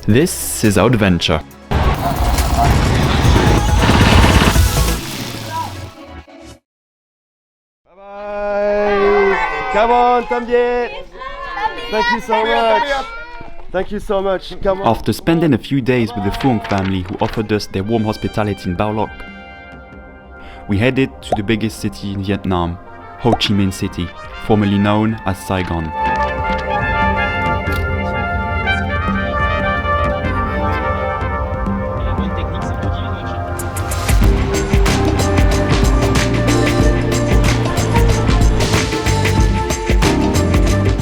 This is our adventure. Bye-bye! Come on, Tambier! Thank you so much! Thank you so much. Come on. After spending a few days with the Phuong family who offered us their warm hospitality in Bao Loc, we headed to the biggest city in Vietnam, Ho Chi Minh City, formerly known as Saigon.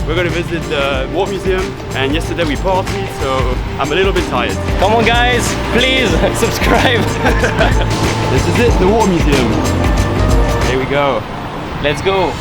We're going to visit the War Museum, and yesterday we partied, so I'm a little bit tired. Come on guys, please subscribe. This is it, the War Museum. Here we go. Let's go.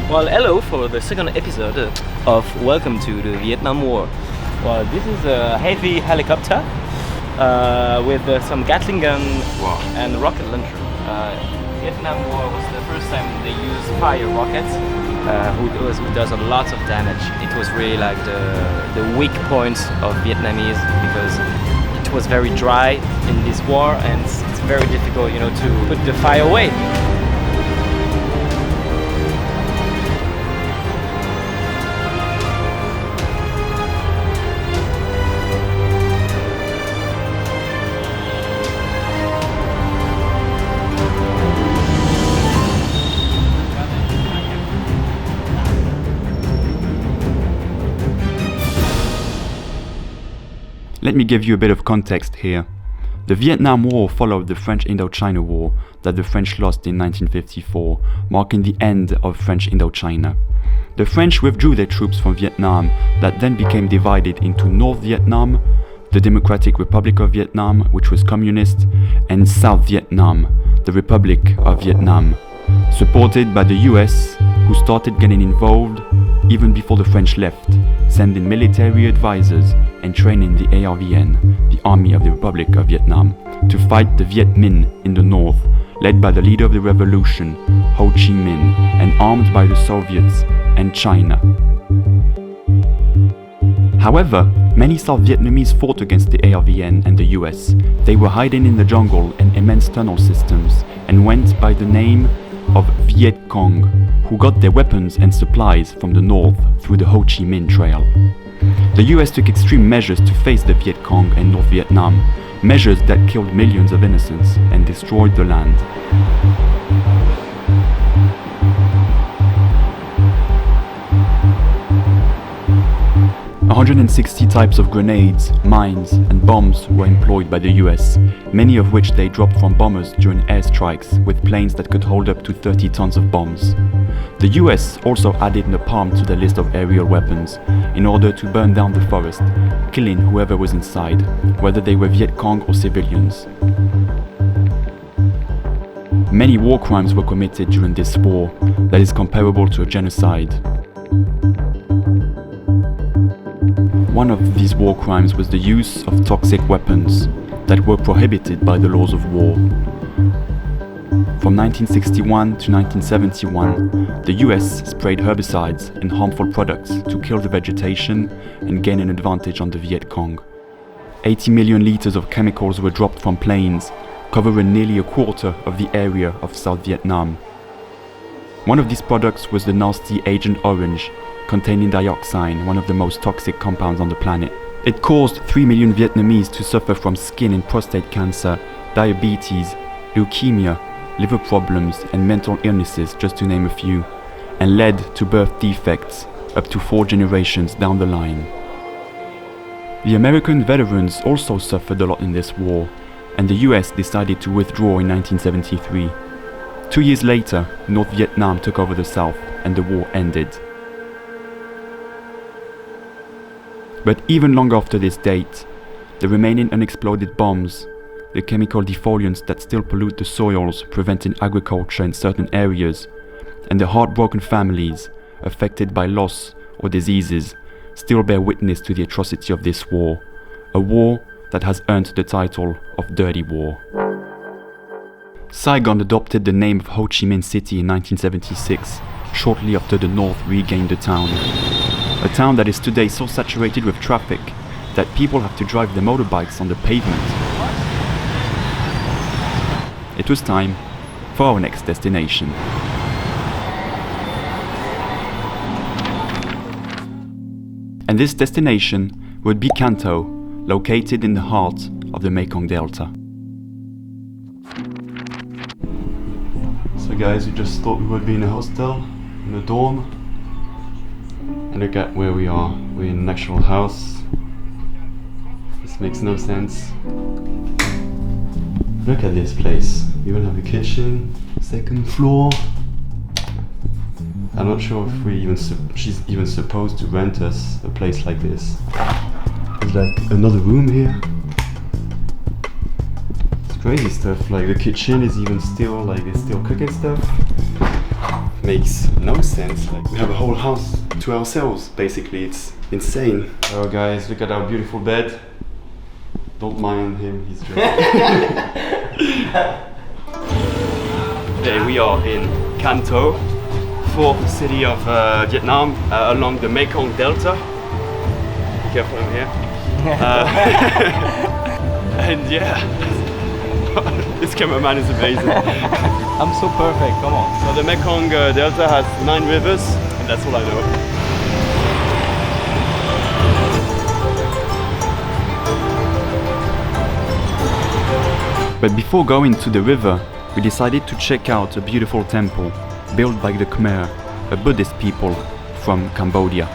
Well, hello for the second episode of Welcome to the Vietnam War. Well, this is a heavy helicopter with some Gatling gun and rocket launcher. Vietnam War was the first time they used fire rockets, who does a lot of damage. It was really like the weak points of Vietnamese, because it was very dry in this war, and it's very difficult, to put the fire away. Let me give you a bit of context here. The Vietnam War followed the French Indochina War that the French lost in 1954, marking the end of French Indochina. The French withdrew their troops from Vietnam, that then became divided into North Vietnam, the Democratic Republic of Vietnam, which was communist, and South Vietnam, the Republic of Vietnam, supported by the US, who started getting involved even before the French left, sending military advisors and training the ARVN, the Army of the Republic of Vietnam, to fight the Viet Minh in the north, led by the leader of the revolution, Ho Chi Minh, and armed by the Soviets and China. However, many South Vietnamese fought against the ARVN and the US. They were hiding in the jungle and immense tunnel systems, and went by the name of Viet Cong, who got their weapons and supplies from the north through the Ho Chi Minh Trail. The US took extreme measures to face the Viet Cong and North Vietnam, measures that killed millions of innocents and destroyed the land. 160 types of grenades, mines, and bombs were employed by the US, many of which they dropped from bombers during airstrikes with planes that could hold up to 30 tons of bombs. The US also added napalm to the list of aerial weapons in order to burn down the forest, killing whoever was inside, whether they were Viet Cong or civilians. Many war crimes were committed during this war that is comparable to a genocide. One of these war crimes was the use of toxic weapons that were prohibited by the laws of war. From 1961 to 1971, the US sprayed herbicides and harmful products to kill the vegetation and gain an advantage on the Viet Cong. 80 million liters of chemicals were dropped from planes, covering nearly a quarter of the area of South Vietnam. One of these products was the nasty Agent Orange, containing dioxin, one of the most toxic compounds on the planet. It caused 3 million Vietnamese to suffer from skin and prostate cancer, diabetes, leukemia, liver problems, and mental illnesses, just to name a few, and led to birth defects up to 4 generations down the line. The American veterans also suffered a lot in this war, and the US decided to withdraw in 1973. 2 years later, North Vietnam took over the South, and the war ended. But even long after this date, the remaining unexploded bombs, the chemical defoliants that still pollute the soils, preventing agriculture in certain areas, and the heartbroken families affected by loss or diseases still bear witness to the atrocity of this war, a war that has earned the title of Dirty War. Saigon adopted the name of Ho Chi Minh City in 1976, shortly after the North regained the town. A town that is today so saturated with traffic that people have to drive their motorbikes on the pavement. It was time for our next destination. And this destination would be Can Tho, located in the heart of the Mekong Delta. So guys, we just thought we would be in a hostel, in a dorm. And look at where we are. We're in an actual house. This makes no sense. Look at this place. We even have a kitchen, second floor. I'm not sure if she's even supposed to rent us a place like this. There's like another room here. It's crazy stuff. Like the kitchen is even still like they're still cooking stuff. Makes no sense. Like we have a whole house to ourselves. Basically, it's insane. Oh guys, look at our beautiful bed. Don't mind him. He's just. There we are in Can Tho, fourth city of Vietnam, along the Mekong Delta. Be careful over here. And yeah, this cameraman is amazing. I'm so perfect, come on. So the Mekong Delta has 9 rivers, and that's all I know. But before going to the river, we decided to check out a beautiful temple built by the Khmer, a Buddhist people from Cambodia.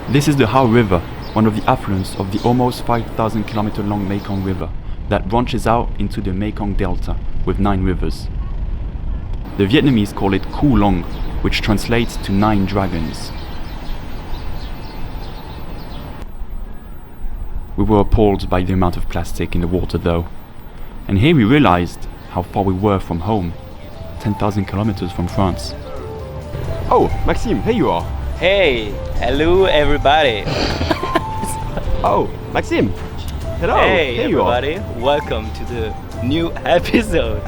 This is the Ho River, one of the affluents of the almost 5,000 km long Mekong River that branches out into the Mekong Delta with 9 rivers. The Vietnamese call it Cu Long, which translates to 9 dragons. We were appalled by the amount of plastic in the water though. And here we realized how far we were from home, 10,000 kilometers from France. Oh, Maxime, here you are. Hey, hello everybody. Oh, Maxime. Hello. Hey here you are. everybody, welcome to the new episode.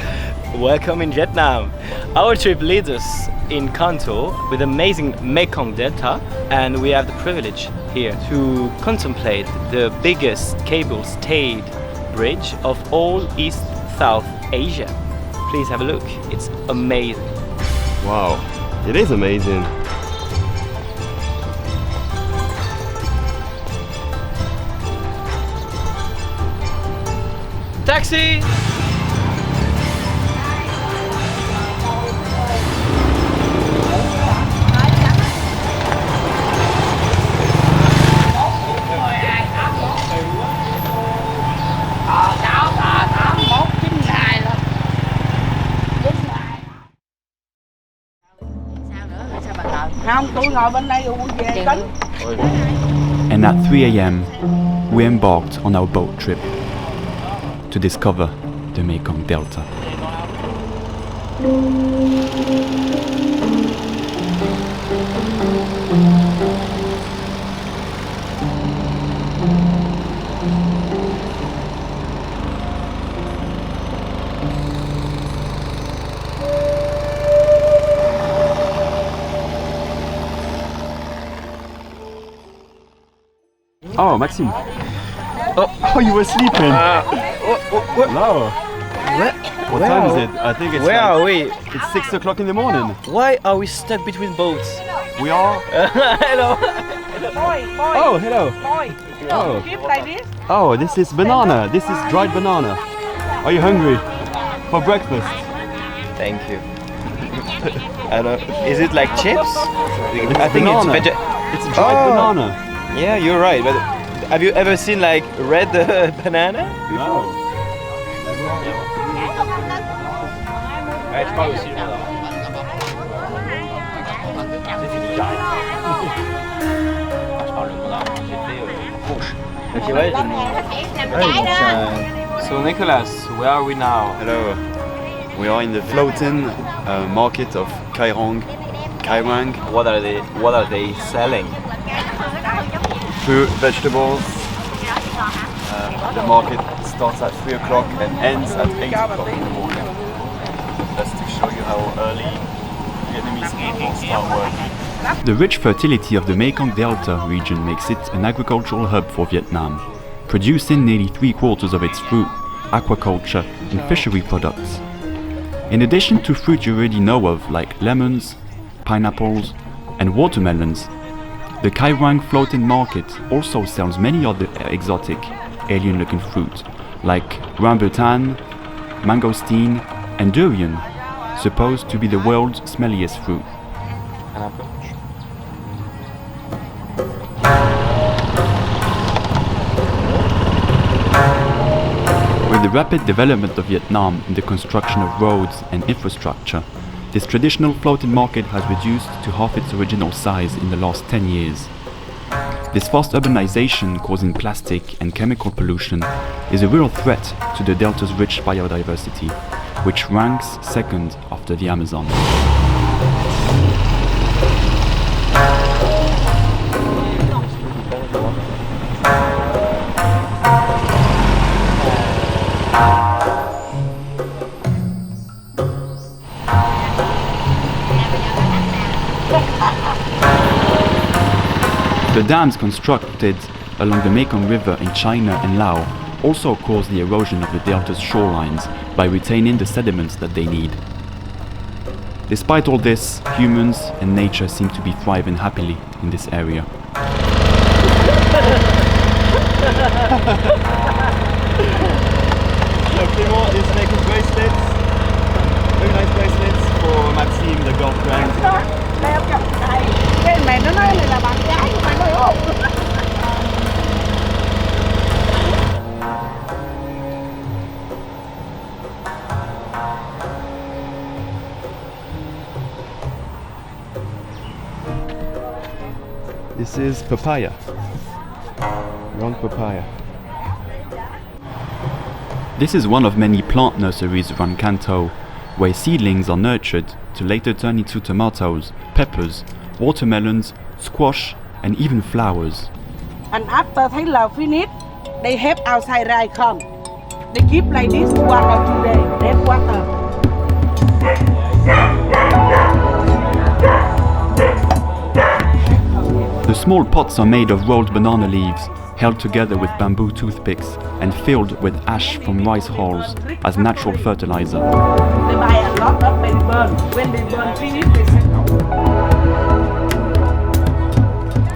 Welcome in Vietnam. Our trip leads us in Can Tho with amazing Mekong Delta, and we have the privilege here to contemplate the biggest cable-stayed bridge of all East-South Asia. Please have a look, it's amazing. Wow, it is amazing. Taxi! And at 3 a.m. we embarked on our boat trip to discover the Mekong Delta. Oh, Maxime. Oh, you were sleeping. No. What time is it? I think it's Where are we? It's 6 o'clock in the morning. Why are we stuck between boats? We are. Hello. Oh, hello. Oh. Oh, this is banana. This is dried banana. Are you hungry for breakfast? Thank you. I don't. Is it like chips? I think banana. it's It's dried banana. Yeah, you're right. But Have you ever seen like red banana before? So Nicholas, where are we now? Hello. We are in the floating market of Kairang. What are they selling? Fruit, vegetables. The market starts at 3 o'clock and ends at 8 o'clock in the morning. Just to show you how early Vietnamese people start working. The rich fertility of the Mekong Delta region makes it an agricultural hub for Vietnam, producing nearly 3/4 of its fruit, aquaculture and fishery products. In addition to fruit you already know of like lemons, pineapples and watermelons, the Kai Rang floating market also sells many other exotic, alien-looking fruit like rambutan, mangosteen and durian, supposed to be the world's smelliest fruit. With the rapid development of Vietnam in the construction of roads and infrastructure, this traditional floating market has reduced to half its original size in the last 10 years. This fast urbanization causing plastic and chemical pollution is a real threat to the Delta's rich biodiversity, which ranks second after the Amazon. The dams constructed along the Mekong River in China and Laos also cause the erosion of the delta's shorelines by retaining the sediments that they need. Despite all this, humans and nature seem to be thriving happily in this area. So Clément is making bracelets, very nice bracelets for Maxime, the girlfriend. Cái mẹ nó nói này là bạn gái của mày nói không? This is papaya. Wrong papaya. This is one of many plant nurseries around Can Tho, where seedlings are nurtured to later turn into tomatoes, peppers, watermelons, squash and even flowers. And after thấy là finish, they have outside right come. They keep like this 1 or 2 days. Then water. The small pots are made of rolled banana leaves, held together with bamboo toothpicks and filled with ash from rice hulls as natural fertilizer. They buy a lot of and burn. When they burn finish, they sell.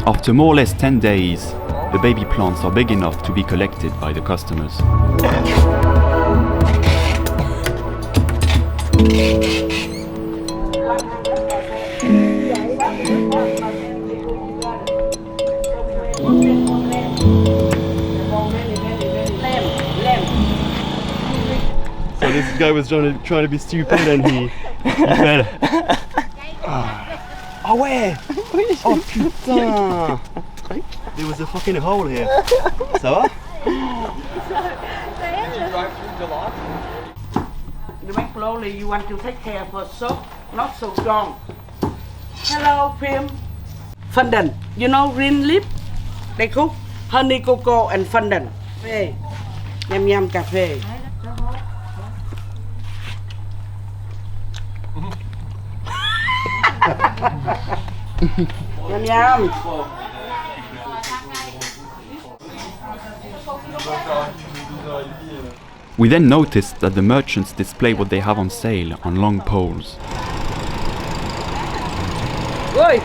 After more or less 10 days, the baby plants are big enough to be collected by the customers. So this guy was trying to be stupid and he fell. Ah ouais! Oh putain! There was a fucking hole here. Ça va? You make slowly. You want to take care for soap, not so strong. Hello, Pim. Fondant. You know green leaf? They cook honey cocoa and fondant. Hey, yum yum cafe. Yum yum. We then noticed that the merchants display what they have on sale on long poles. Oi.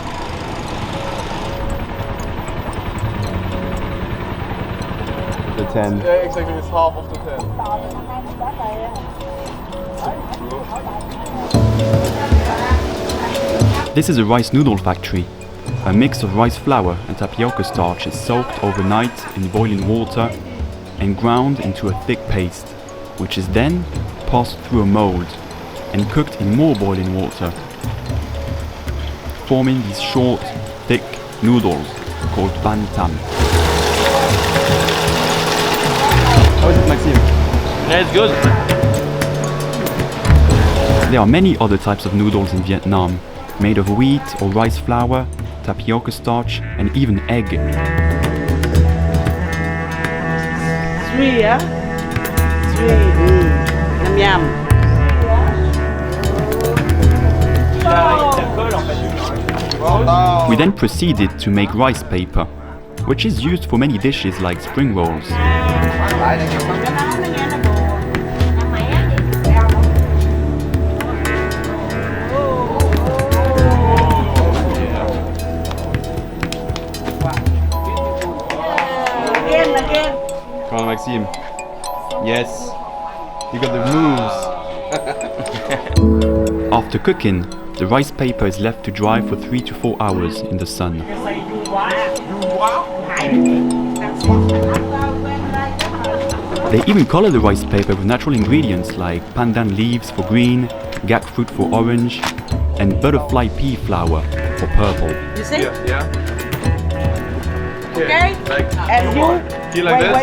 The 10. Yeah, exactly, it's half of the 10. This is a rice noodle factory. A mix of rice flour and tapioca starch is soaked overnight in boiling water and ground into a thick paste, which is then passed through a mold and cooked in more boiling water, forming these short, thick noodles called Banh Tam. How is it, Maxime? Yeah, it's good. There are many other types of noodles in Vietnam, made of wheat or rice flour, tapioca starch, and even egg. Three, yeah? Three. Yum yum. We then proceeded to make rice paper, which is used for many dishes like spring rolls. Again. Come on, Maxime. Yes, you got the moves. After cooking, the rice paper is left to dry for 3 to 4 hours in the sun. They even color the rice paper with natural ingredients like pandan leaves for green, gak fruit for orange, and butterfly pea flour for purple. You see? Yeah. Okay? And you?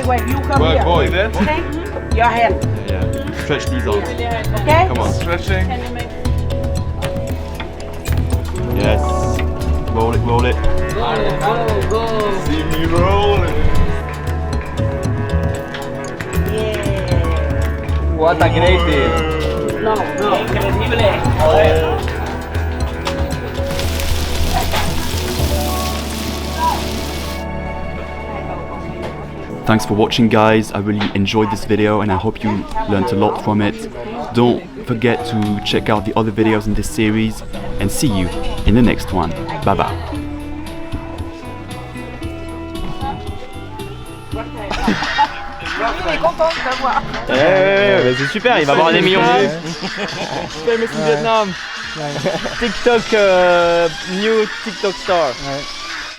Wait, you come Work here. boy. Okay? Your hand. Yeah. Stretch these out. Okay? Come on. Stretching. Yes. Roll it. Go. See me rolling. Yeah. What a great day. No. Thanks for watching, guys. I really enjoyed this video and I hope you learned a lot from it. Don't forget to check out the other videos in this series and see you in the next one. Bye bye. C'est super, il va avoir des millions de vues. Famous in Vietnam. TikTok, new TikTok star.